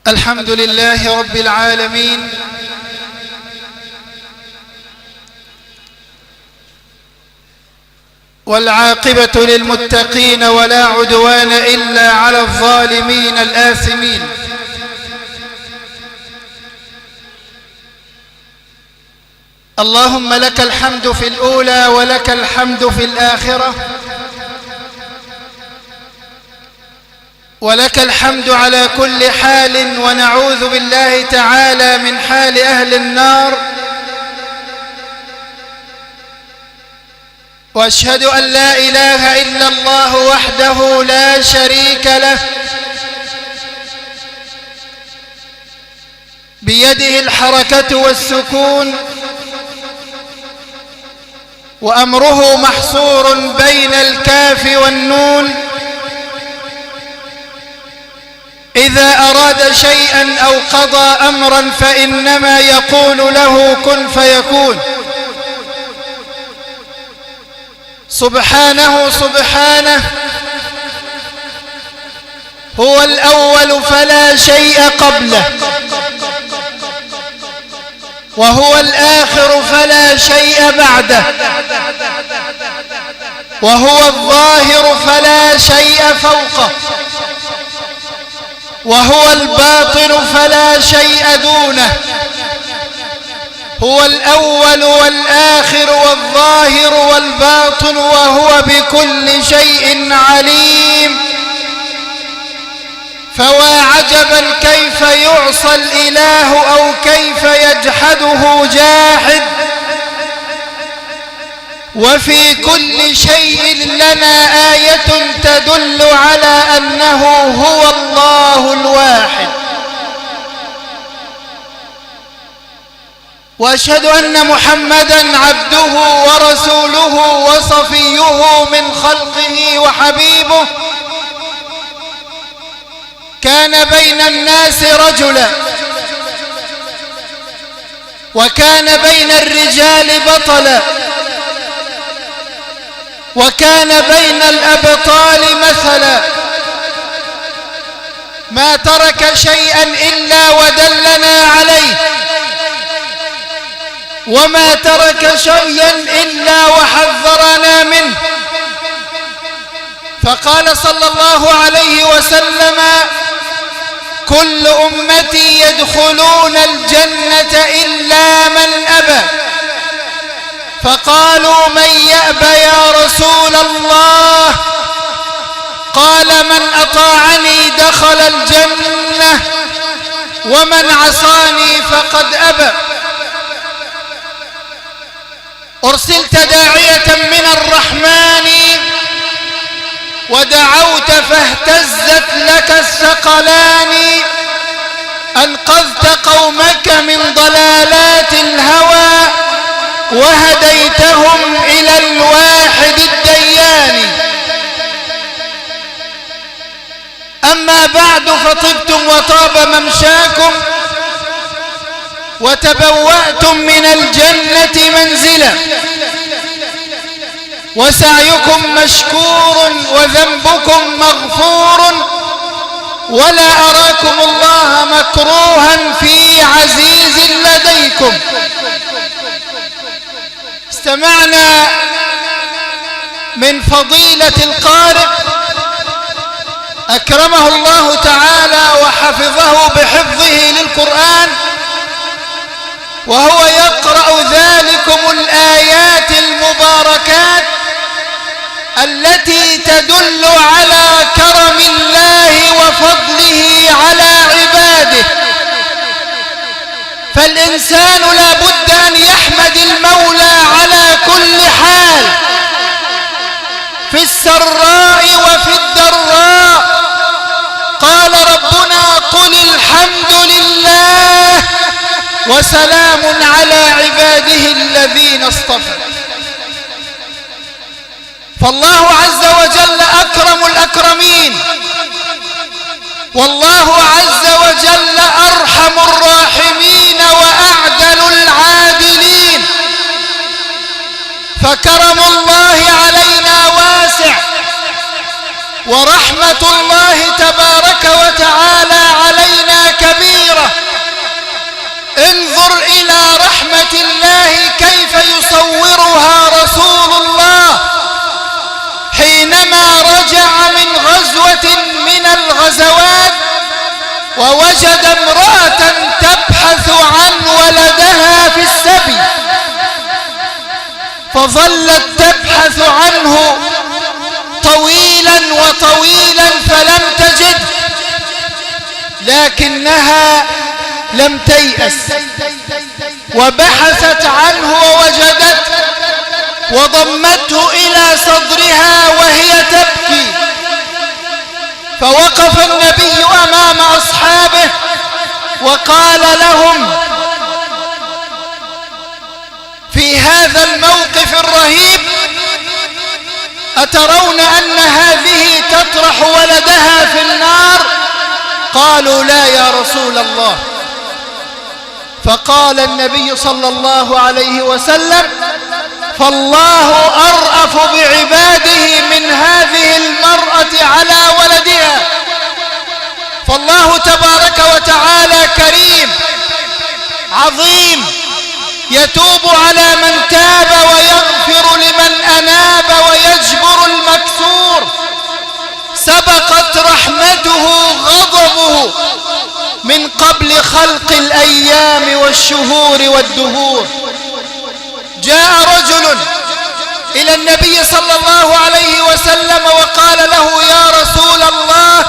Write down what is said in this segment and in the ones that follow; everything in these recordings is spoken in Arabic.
الحمد لله رب العالمين، والعاقبة للمتقين ولا عدوان إلا على الظالمين الآثمين. اللهم لك الحمد في الأولى ولك الحمد في الآخرة، ولك الحمد على كل حال، ونعوذ بالله تعالى من حال أهل النار. وأشهد أن لا إله إلا الله وحده لا شريك له، بيده الحركة والسكون، وأمره محصور بين الكاف والنون. إذا أراد شيئا أو قضى أمرا فإنما يقول له كن فيكون. سبحانه سبحانه، هو الأول فلا شيء قبله، وهو الآخر فلا شيء بعده، وهو الظاهر فلا شيء فوقه، وهو الباطن فلا شيء دونه. هو الأول والآخر والظاهر والباطن، وهو بكل شيء عليم. فوا عجبا كيف يعصى الإله أو كيف يجحده جاحد. وفي كل شيء لنا آية تدل على أنه هو الله الواحد. وأشهد أن محمدًا عبده ورسوله وصفيه من خلقه وحبيبه. كان بين الناس رجلا، وكان بين الرجال بطلا، وكان بين الأبطال مثلا. ما ترك شيئا إلا ودلنا عليه، وما ترك شيئا إلا وحذرنا منه. فقال صلى الله عليه وسلم: كل أمتي يدخلون الجنة إلا من أبى. فقالوا: من يأبى يا رسول الله؟ قال: من أطاعني دخل الجنة، ومن عصاني فقد أبى. أرسلت داعية من الرحمن، ودعوت فاهتزت لك الثقلان. أنقذت قومك من ضلالات الهوى، وهديتهم إلى الواحد الديان. أما بعد، فطبتم وطاب ممشاكم، وتبوأتم من الجنة منزلا، وسعيكم مشكور وذنبكم مغفور، ولا أراكم الله مكروها في عزيز لديكم. استمعنا من فضيلة القارئ أكرمه الله تعالى وحفظه بحفظه للقرآن، وهو يقرأ ذلكم الآيات المباركات التي تدل على كرم الله وفضله على عباده. فالإنسان لا بد أن يحمد المولى على كل حال، في السراء وفي الضراء. قال ربنا: قل الحمد لله وسلام على عباده الذين اصطفى. فالله عز وجل أكرم الأكرمين، والله عز وجل أرحم الراحمين وأعدل العادلين. فكرم الله علينا واسع، ورحمة الله تبارك وتعالى علينا كبيرة. انظر إلى رحمة الله كيف يصورها رسول الله حينما رجع من غزوة من الغزوات ووجد امرأة تبحث عن ولدها في السبي، فظلت تبحث عنه طويلا وطويلا فلم تجد، لكنها لم تيأس وبحثت عنه ووجدته وضمته إلى صدرها وهي تبكي. فوقف النبي أمام أصحابه وقال لهم في هذا الموقف الرهيب: أترون أن هذه تطرح ولدها في النار؟ قالوا: لا يا رسول الله. فقال النبي صلى الله عليه وسلم: فالله أرأف بعباده من هذه المرأة على ولدها. فالله تبارك وتعالى كريم عظيم، يتوب على من تاب ويغفر لمن أناب ويجبر المكسور. سبقت رحمته غضبه من قبل خلق الأيام والشهور والدهور. جاء رجل إلى النبي صلى الله عليه وسلم وقال له: يا رسول الله،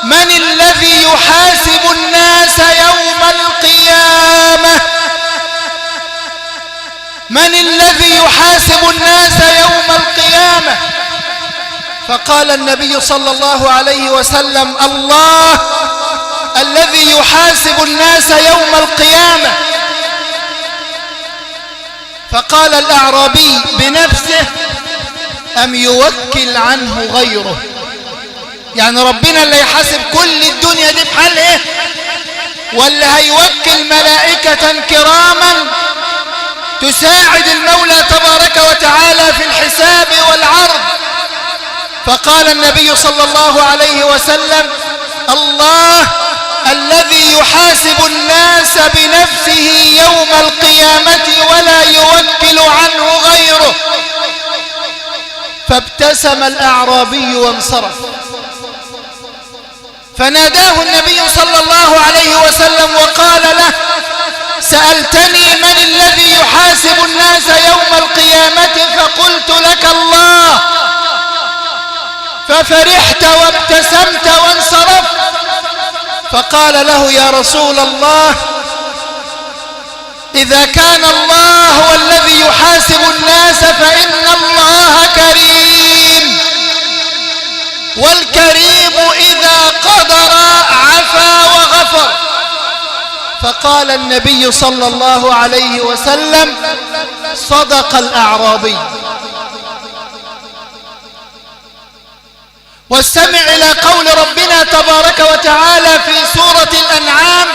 من الذي يحاسب الناس يوم القيامة؟ من الذي يحاسب الناس يوم القيامة؟ فقال النبي صلى الله عليه وسلم: الله الذي يحاسب الناس يوم القيامة. فقال الأعرابي بنفسه: أم يوكل عنه غيره؟ يعني ربنا اللي يحاسب كل الدنيا دي بحال ايه؟ ولا هيوكل ملائكة كراما تساعد المولى تبارك وتعالى في الحساب والعرض؟ فقال النبي صلى الله عليه وسلم: الله الذي يحاسب الناس بنفسه يوم القيامة ولا يوكل عنه غيره. فابتسم الأعرابي وانصرف. فناداه النبي صلى الله عليه وسلم وقال له: سألتني من الذي يحاسب الناس يوم القيامة فقلت لك الله، ففرحت وابتسمت وانصرفت. فقال له: يا رسول الله، إذا كان الله هو الذي يحاسب الناس فإن الله كريم، والكريم إذا قدر عفا وغفر. فقال النبي صلى الله عليه وسلم: صدق الأعرابي. واستمع إلى قول ربنا تبارك وتعالى في سورة الأنعام.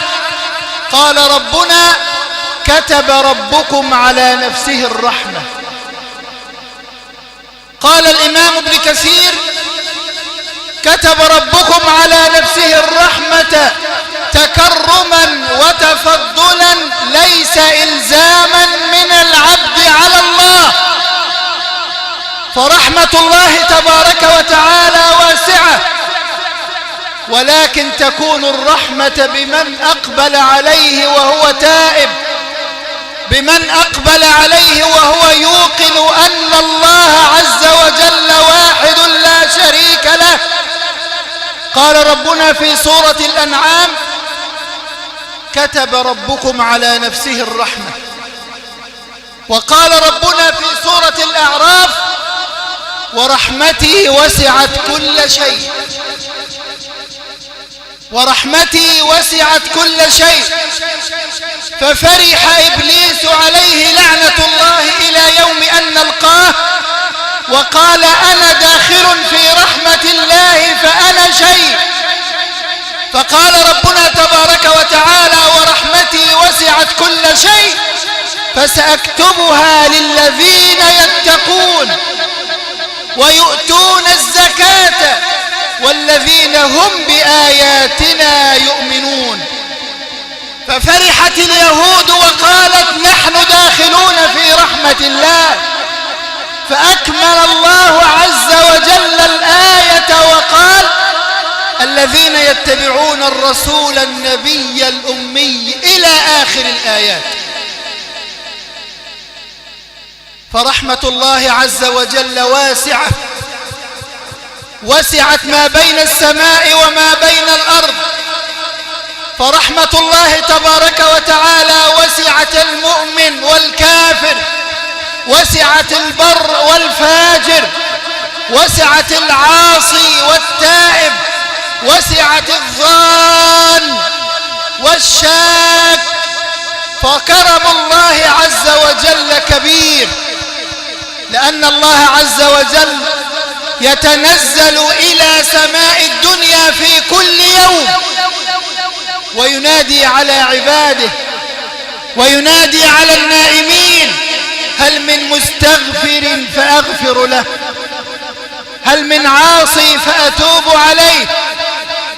قال ربنا: كتب ربكم على نفسه الرحمة. قال الإمام ابن كثير: كتب ربكم على نفسه الرحمة تكرما وتفضلا، ليس إلزاما من العبد على الله. فرحمة الله تبارك وتعالى واسعة، ولكن تكون الرحمة بمن أقبل عليه وهو تائب، بمن أقبل عليه وهو يوقن أن الله عز وجل واحد لا شريك له. قال ربنا في سورة الأنعام: كتب ربكم على نفسه الرحمة. وقال ربنا في سورة الأعراف: ورحمتي وسعت كل شيء. ورحمتي وسعت كل شيء. ففرح إبليس عليه لعنة الله إلى يوم أن نلقاه، وقال: أنا داخل في رحمة الله فأنا شيء. فقال ربنا تبارك وتعالى: ورحمتي وسعت كل شيء فسأكتبها للذين يتقون ويؤتون الزكاة والذين هم بآياتنا يؤمنون. ففرحت اليهود وقالت نحن داخلون في رحمة الله، فأكمل الله عز وجل الآية وقال الذين يتبعون الرسول النبي الأمي إلى آخر الآيات. فرحمة الله عز وجل واسعة، وسعت ما بين السماء وما بين الأرض. فرحمة الله تبارك وتعالى وسعت المؤمن والكافر، وسعت البر والفاجر، وسعت العاصي والتائب، وسعت الظان والشاك. فكرم الله عز وجل كبير، لأن الله عز وجل يتنزل إلى سماء الدنيا في كل يوم وينادي على عباده، وينادي على النائمين: هل من مستغفر فأغفر له، هل من عاصي فأتوب عليه،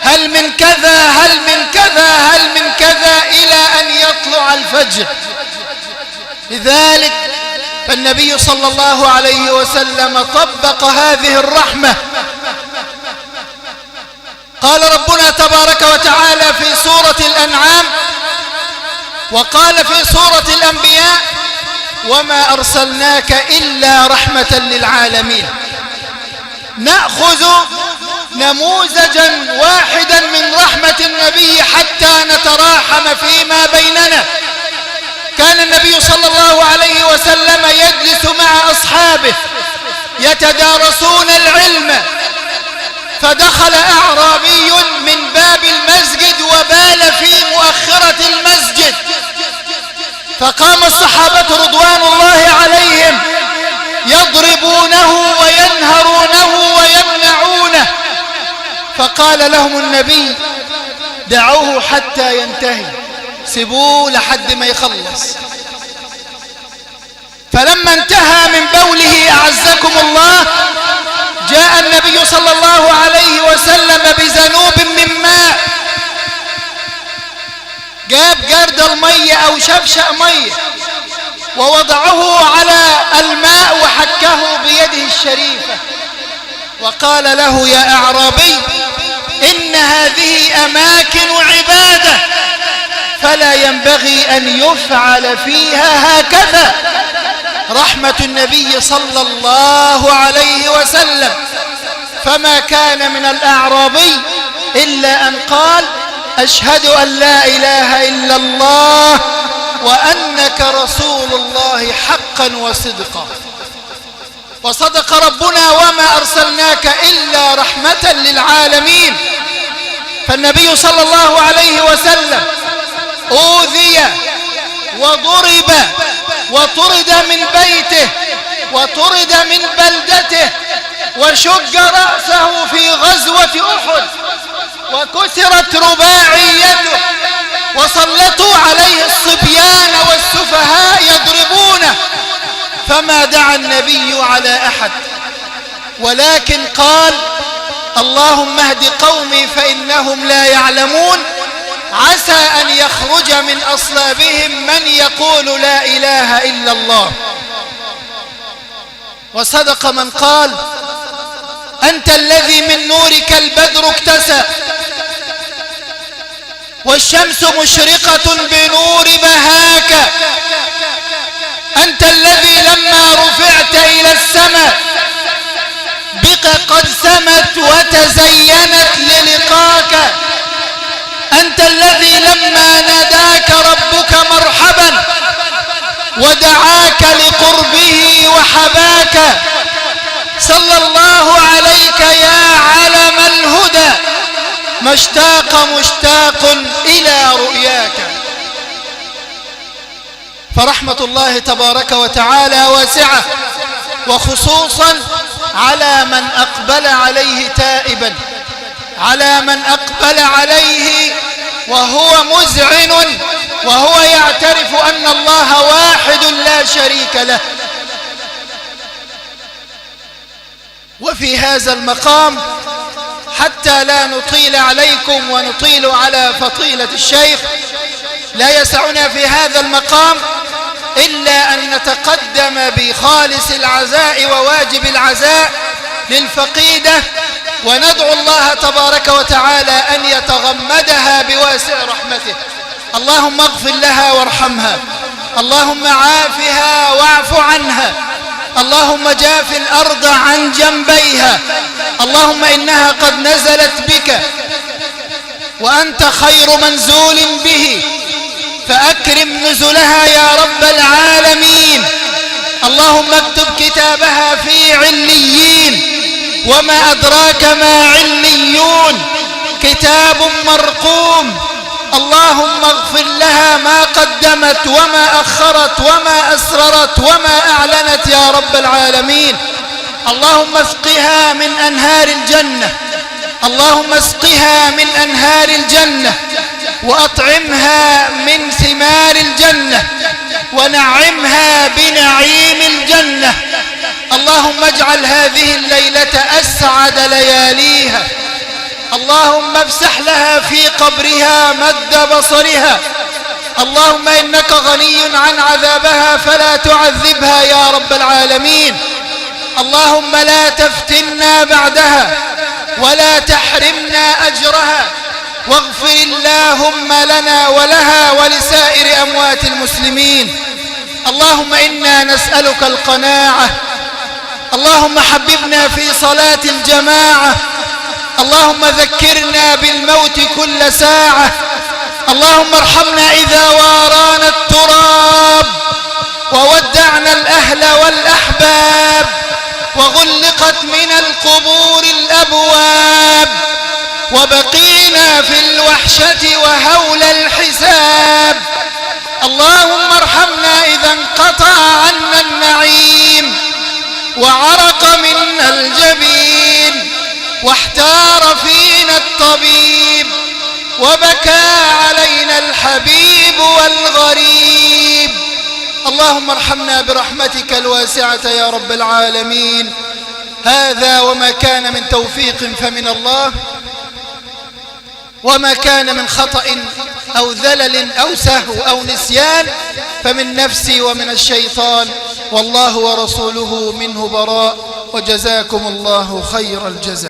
هل من كذا، هل من كذا، هل من كذا، إلى أن يطلع الفجر. لذلك فالنبي صلى الله عليه وسلم طبق هذه الرحمة. قال ربنا تبارك وتعالى في سورة الأنعام، وقال في سورة الأنبياء: وما أرسلناك إلا رحمة للعالمين. نأخذ نموذجا واحدا من رحمة النبي حتى نتراحم فيما بيننا. كان النبي صلى الله عليه وسلم يجلس مع أصحابه يتدارسون العلم، فدخل أعرابي من باب المسجد وبال في مؤخرة المسجد، فقام الصحابة رضوان الله عليهم يضربونه وينهرونه ويمنعونه، فقال لهم النبي: دعوه حتى ينتهي، سيبوه لحد ما يخلص. فلما انتهى من بوله أعزكم الله، جاء النبي صلى الله عليه وسلم بذنوب من ماء، جاب جرد المية أو شفشأ مية ووضعه على الماء وحكه بيده الشريفة، وقال له: يا أعرابي، إن هذه أماكن عبادة، فلا ينبغي أن يفعل فيها هكذا. رحمة النبي صلى الله عليه وسلم. فما كان من الأعرابي إلا أن قال: أشهد أن لا إله إلا الله وأنك رسول الله حقا وصدقا. وصدق ربنا: وما أرسلناك إلا رحمة للعالمين. فالنبي صلى الله عليه وسلم أوذي وضرب وطرد من بيته وطرد من بلدته وشج رأسه في غزوة أحد وكسرت رباعيته وسلطوا عليه الصبيان والسفهاء يضربونه، فما دعا النبي على أحد، ولكن قال: اللهم اهد قومي فإنهم لا يعلمون، عسى أن يخرج من أصلابهم من يقول لا إله إلا الله. وصدق من قال: أنت الذي من نورك البدر اكتسى والشمس مشرقة بنور بهاك، أنت الذي لما رفعت إلى السماء بك قد سمت وتزينت للقاك، أنت الذي لما ناداك ربك مرحبا ودعاك لقربه وحباك، صلى الله عليك يا علم الهدى، ما اشتاق مشتاق إلى رؤياك. فرحمة الله تبارك وتعالى واسعة، وخصوصا على من أقبل عليه تائبا، على من أقبل عليه وهو مذعن وهو يعترف أن الله واحد لا شريك له. وفي هذا المقام حتى لا نطيل عليكم ونطيل على فضيلة الشيخ، لا يسعنا في هذا المقام إلا أن نتقدم بخالص العزاء وواجب العزاء للفقيدة، وندعو الله تبارك وتعالى أن يتغمدها بواسع رحمته. اللهم اغفر لها وارحمها، اللهم عافها واعف عنها، اللهم جاف الأرض عن جنبيها، اللهم إنها قد نزلت بك وأنت خير منزول به، فأكرم نزلها يا رب العالمين. اللهم اكتب كتابها في عليين، وما أدراك ما عليون، كتاب مرقوم. اللهم اغفر لها ما قدمت وما أخرت وما أسررت وما أعلنت يا رب العالمين. اللهم اسقها من أنهار الجنة، اللهم اسقها من أنهار الجنة، وأطعمها من ثمار الجنة، ونعمها بنعيم الجنة. اللهم اجعل هذه الليلة أسعد لياليها. اللهم افسح لها في قبرها مد بصرها. اللهم إنك غني عن عذابها فلا تعذبها يا رب العالمين. اللهم لا تفتنا بعدها ولا تحرمنا أجرها، واغفر اللهم لنا ولها ولسائر أموات المسلمين. اللهم إنا نسألك القناعة. اللهم حببنا في صلاة الجماعة. اللهم ذكرنا بالموت كل ساعة. اللهم ارحمنا إذا وارانا التراب، وودعنا الأهل والأحباب، وغلقت من القبور الأبواب، وبقينا في الوحشة وهول الحساب. اللهم ارحمنا إذا انقطع عنا النعيم، وعرق منا الجبين، واحتار فينا الطبيب، وبكى علينا الحبيب والغريب. اللهم ارحمنا برحمتك الواسعة يا رب العالمين. هذا وما كان من توفيق فمن الله، وما كان من خطأ أو ذلل أو سهو أو نسيان فمن نفسي ومن الشيطان، والله ورسوله منه براء، وجزاكم الله خير الجزاء.